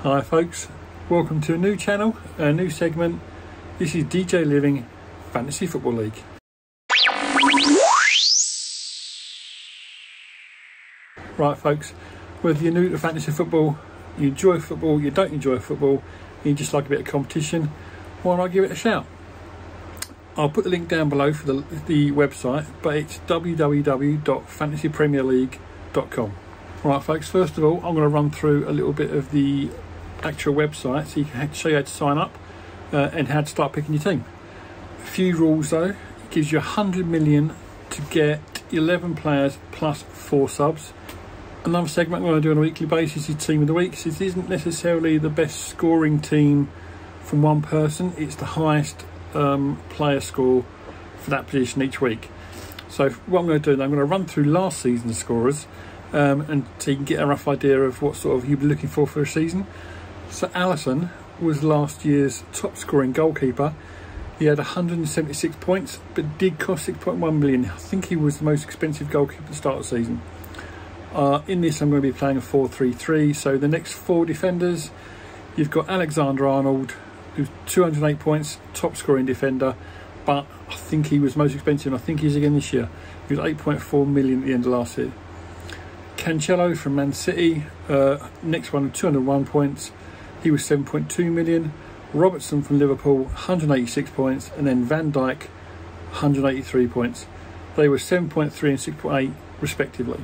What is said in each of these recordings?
Hi folks, welcome to a new channel, a new segment. This is DJ Living Fantasy Football League. Right folks, whether you're new to fantasy football, you enjoy football, you don't enjoy football, you just like a bit of competition, why not give it a shout? I'll put the link down below for the website, but it's www.fantasypremierleague.com. Right folks, first of all I'm going to run through a little bit of the actual website so you can show you how to sign up and how to start picking your team. A few rules though: it gives you 100 million to get 11 players plus 4 subs. Another segment I'm going to do on a weekly basis is Team of the Week. So this isn't necessarily the best scoring team from one person, it's the highest player score for that position each week. So what I'm going to do, I'm going to run through last season's scorers and so you can get a rough idea of what sort of you'll be looking for a season. So Alisson was last year's top scoring goalkeeper. He had 176 points, but did cost 6.1 million. I think he was the most expensive goalkeeper at the start of the season. In this, I'm going to be playing a 4-3-3. So the next 4 defenders, you've got Alexander-Arnold, who's 208 points, top scoring defender, but I think he was most expensive, and I think he's again this year. He was 8.4 million at the end of last year. Cancelo from Man City, next one, 201 points. He was 7.2 million. Robertson from Liverpool, 186 points, and then Van Dijk, 183 points. They were 7.3 and 6.8 respectively.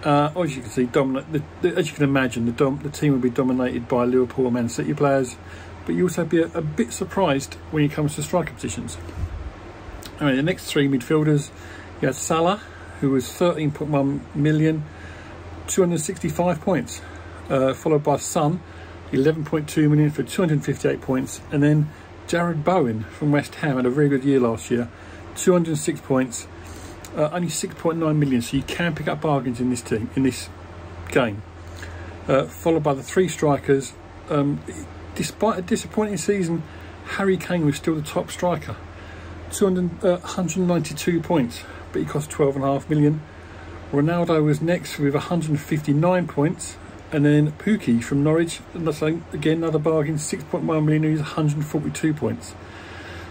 As you can see, as you can imagine, the team will be dominated by Liverpool and Man City players, but you also be a bit surprised when it comes to striker positions. Anyway, the next 3 midfielders, you had Salah, who was 13.1 million, 265 points, followed by Son, 11.2 million for 258 points, and then Jared Bowen from West Ham had a very good year last year, 206 points, only 6.9 million, so you can pick up bargains in this team, in this game. Followed by the 3 strikers. Despite a disappointing season, Harry Kane was still the top striker, 192 points, but he cost 12.5 million. Ronaldo was next with 159 points, and then Pukki from Norwich, again another bargain, 6.1 million, he's 142 points.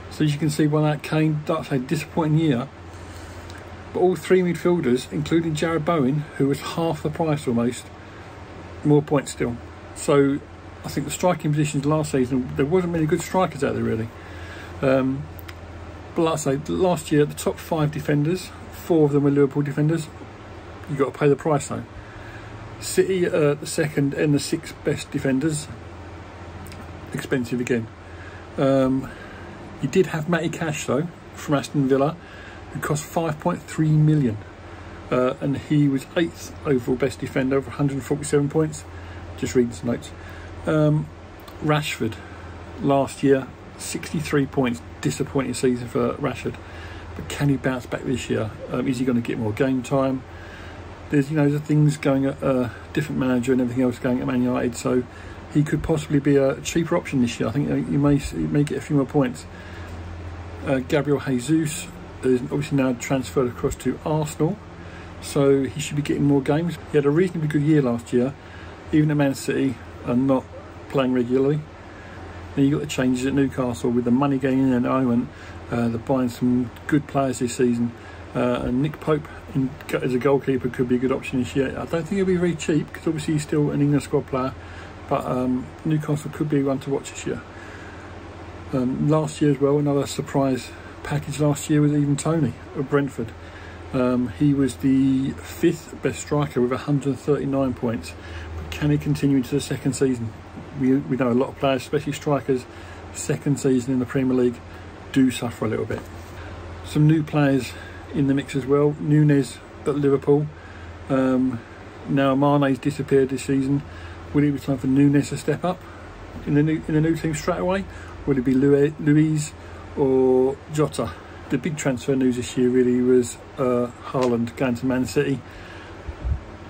So as you can see by that, Kane, that's a disappointing year. But all 3 midfielders, including Jared Bowen, who was half the price almost, more points still. So I think the striking positions last season, there wasn't many good strikers out there really. But like I say, last year the top 5 defenders, 4 of them were Liverpool defenders. You've got to pay the price though. City, the 2nd and the 6th best defenders, expensive again. You did have Matty Cash though, from Aston Villa, who cost 5.3 million. And he was 8th overall best defender with 147 points. Just reading some notes. Rashford, last year, 63 points, disappointing season for Rashford. But can he bounce back this year? Is he going to get more game time? There's, the things going at a different manager and everything else going at Man United, so he could possibly be a cheaper option this year. I think he may get a few more points. Gabriel Jesus is obviously now transferred across to Arsenal, so he should be getting more games. He had a reasonably good year last year, even at Man City, and not playing regularly. Then you got the changes at Newcastle with the money going in at the moment. They're buying some good players this season. And Nick Pope as a goalkeeper could be a good option this year. I don't think he'll be very cheap because obviously he's still an England squad player, but Newcastle could be one to watch this year. Last year as well, another surprise package last year was even Tony of Brentford. He was the 5th best striker with 139 points. But can he continue into the 2nd season? We know a lot of players, especially strikers, 2nd season in the Premier League do suffer a little bit. Some new players in the mix as well. Núñez at Liverpool. Now Mane's disappeared this season. Will it be time for Núñez to step up in the new team straight away? Will it be Luiz or Jota? The big transfer news this year really was Haaland going to Man City.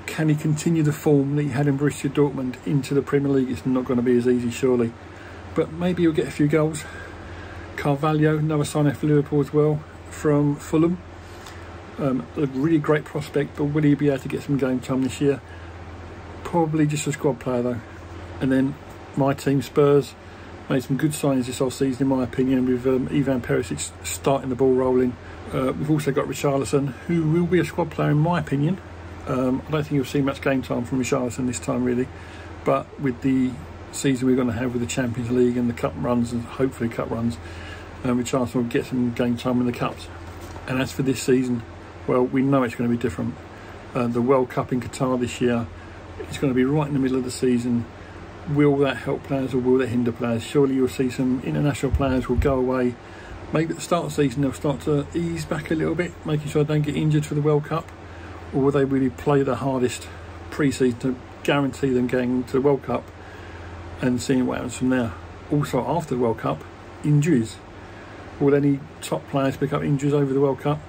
Can he continue the form that he had in Borussia Dortmund into the Premier League? It's not going to be as easy surely, but maybe he'll get a few goals. Carvalho, another signing for Liverpool as well, from Fulham. A really great prospect, but will he be able to get some game time this year? Probably just a squad player though. And then my team, Spurs, made some good signings this off-season, in my opinion, with Ivan Perisic starting the ball rolling. We've also got Richarlison, who will be a squad player, in my opinion. I don't think you'll see much game time from Richarlison this time, really. But with the season we're going to have with the Champions League and the cup runs, and hopefully cup runs, Richarlison will get some game time in the cups. And as for this season, well, we know it's going to be different. The World Cup in Qatar this year is going to be right in the middle of the season. Will that help players or will that hinder players? Surely you'll see some international players will go away. Maybe at the start of the season they'll start to ease back a little bit, making sure they don't get injured for the World Cup. Or will they really play the hardest pre-season to guarantee them getting to the World Cup and seeing what happens from there? Also, after the World Cup, injuries. Will any top players pick up injuries over the World Cup?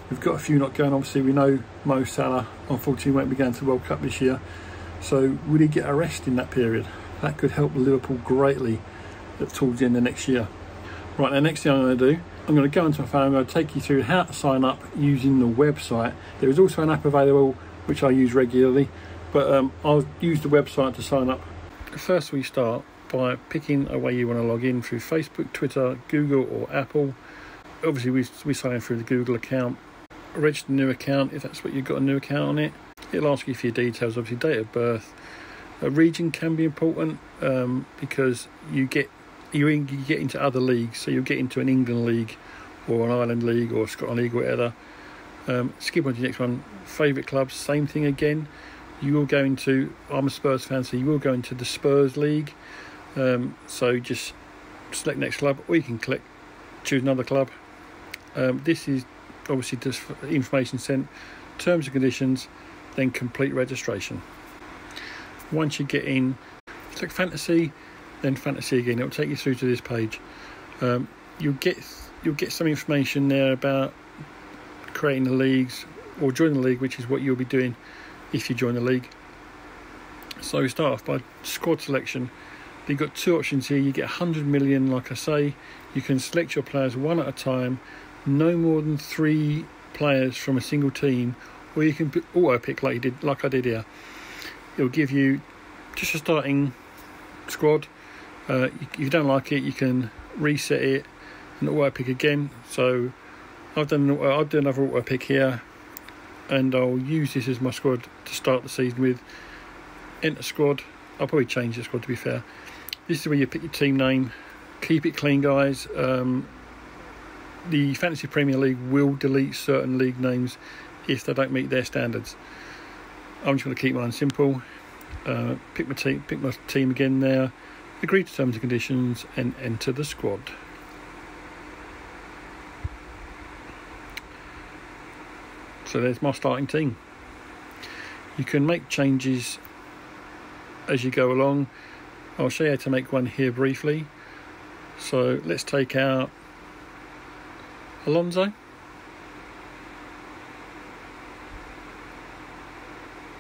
We've got a few not going. Obviously, we know Mo Salah unfortunately won't be going to the World Cup this year. So will he get a rest in that period? That could help Liverpool greatly towards the end of next year. Right, now next thing I'm going to do, I'm going to go into my phone, I'm going to take you through how to sign up using the website. There is also an app available which I use regularly, but I'll use the website to sign up. First we start by picking a way you want to log in through Facebook, Twitter, Google or Apple. Obviously we sign in through the Google account. Register a new account if that's what you've got a new account on it. It'll ask you for your details, obviously date of birth. A region can be important because you get into other leagues, so you'll get into an England league or an Ireland league or a Scotland league or whatever. Skip on to the next one. Favourite clubs, same thing again. You will go into, I'm a Spurs fan, so you will go into the Spurs league. So just select next club, or you can choose another club. This is obviously just information sent, terms and conditions, then complete registration. Once you get in, click fantasy, then fantasy again. It'll take you through to this page. You'll get some information there about creating the leagues or joining the league, which is what you'll be doing if you join the league. So we start off by squad selection. You've got two options here. You get 100 million, like I say. You can select your players one at a time, no more than 3 players from a single team, or you can auto pick like I did here. It'll give you just a starting squad. If you don't like it, you can reset it and auto pick again. So I've done another auto pick here, and I'll use this as my squad to start the season with. Enter squad. I'll probably change the squad, to be fair. This is where you pick your team name. Keep it clean, guys. The Fantasy Premier League will delete certain league names if they don't meet their standards. I'm just going to keep mine simple. Pick my team again there. Agree to terms and conditions and enter the squad. So there's my starting team. You can make changes as you go along. I'll show you how to make one here briefly. So let's take out Alonso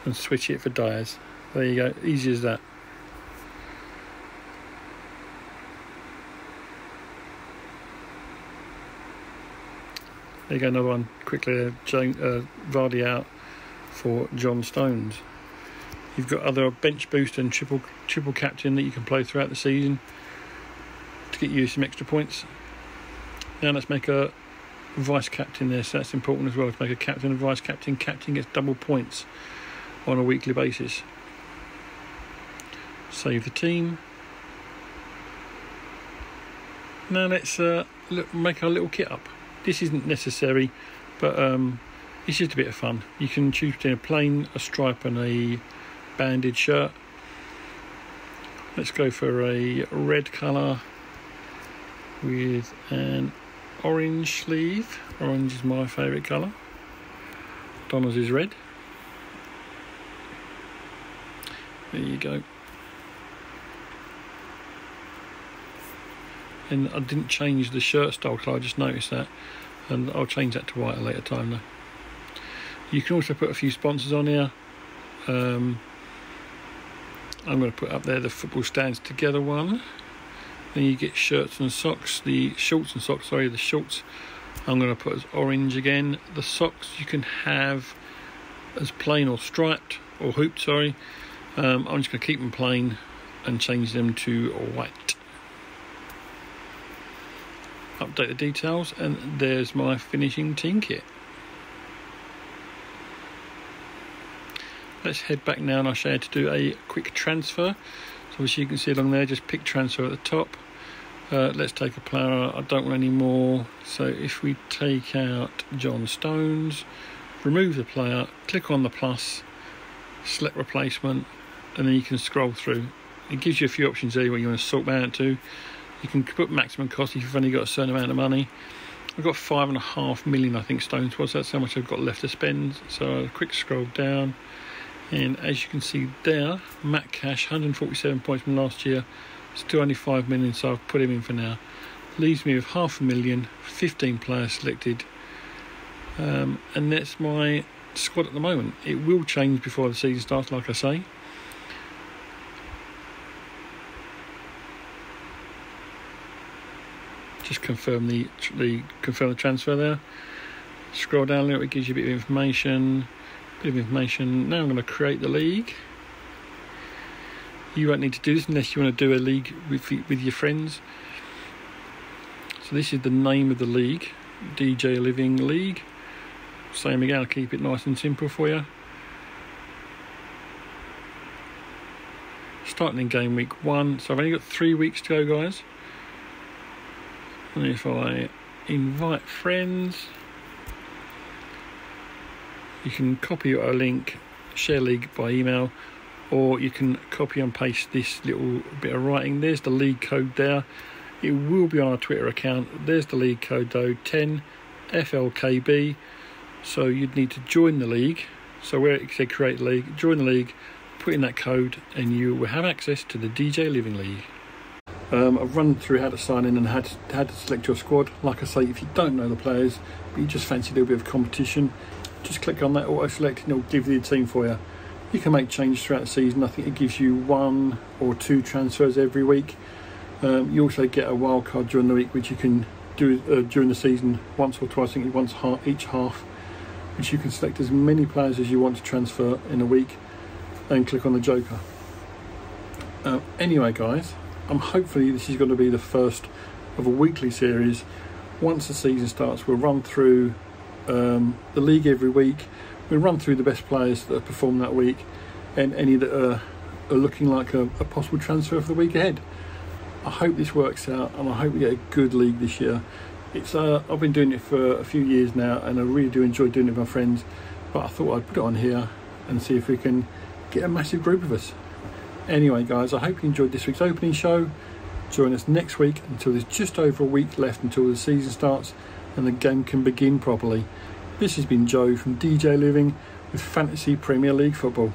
and switch it for Diaz. There you go, easy as that. There you go, another one quickly. Vardy out for John Stones. You've got other bench boost and triple captain that you can play throughout the season to get you some extra points. Now let's make a vice captain there, so that's important as well, to make a captain and vice captain. Captain gets double points on a weekly basis. Save the team. Now let's make our little kit up. This isn't necessary, but it's just a bit of fun. You can choose between a plain, a stripe and a banded shirt. Let's go for a red colour with an orange sleeve. Orange is my favourite colour. Donna's is red. There you go. And I didn't change the shirt style because I just noticed that, and I'll change that to white at a later time though. You can also put a few sponsors on here. I'm going to put up there the Football Stands Together one. Then you get shirts and socks. The shorts and socks, sorry, the shorts I'm going to put as orange again. The socks you can have as plain or striped or hooped, sorry. I'm just going to keep them plain. and change them to white. Update the details, and there's my finishing team kit. Let's head back now and I'll show you how to do a quick transfer. So as you can see along there, just pick transfer at the top. Let's take a player I don't want any more. So if we take out John Stones, remove the player, click on the plus, select replacement, and then you can scroll through. It gives you a few options there where you want to sort them out to. You can put maximum cost if you've only got a certain amount of money. I've got 5.5 million, I think Stones was. That's how much I've got left to spend. So a quick scroll down, and as you can see there, Matt Cash, 147 points from last year. Still only 5 million, so I've put him in for now. Leaves me with 500,000, 15 players selected. And that's my squad at the moment. It will change before the season starts, like I say. Just confirm the transfer there. Scroll down a little, it gives you a bit of information. Now I'm going to create the league. You won't need to do this unless you want to do a league with your friends. So this is the name of the league, DJ Living League. Same again, I'll keep it nice and simple for you. Starting in game week 1, so I've only got 3 weeks to go, guys. And if I invite friends, you can copy a link, share league by email, or you can copy and paste this little bit of writing. There's the league code there. It will be on our Twitter account. There's the league code though, 10FLKB. So you'd need to join the league. So where it said create league, join the league, put in that code, and you will have access to the DJ Living League. I've run through how to sign in and how to select your squad. Like I say, if you don't know the players, but you just fancy a little bit of competition, just click on that auto select and it'll give you the team for you. You can make changes throughout the season. I think it gives you 1 or 2 transfers every week. You also get a wild card during the week, which you can do during the season once or twice. I think once each half, which you can select as many players as you want to transfer in a week, and click on the joker. Anyway, guys, hopefully this is going to be the first of a weekly series. Once the season starts, we'll run through the league every week. We'll run through the best players that have performed that week and any that are looking like a possible transfer for the week ahead. I hope this works out, and I hope we get a good league this year. I've been doing it for a few years now, and I really do enjoy doing it with my friends, but I thought I'd put it on here and see if we can get a massive group of us. Anyway, guys, I hope you enjoyed this week's opening show. Join us next week until there's just over a week left until the season starts and the game can begin properly. This has been Joe from DJ Living with Fantasy Premier League Football.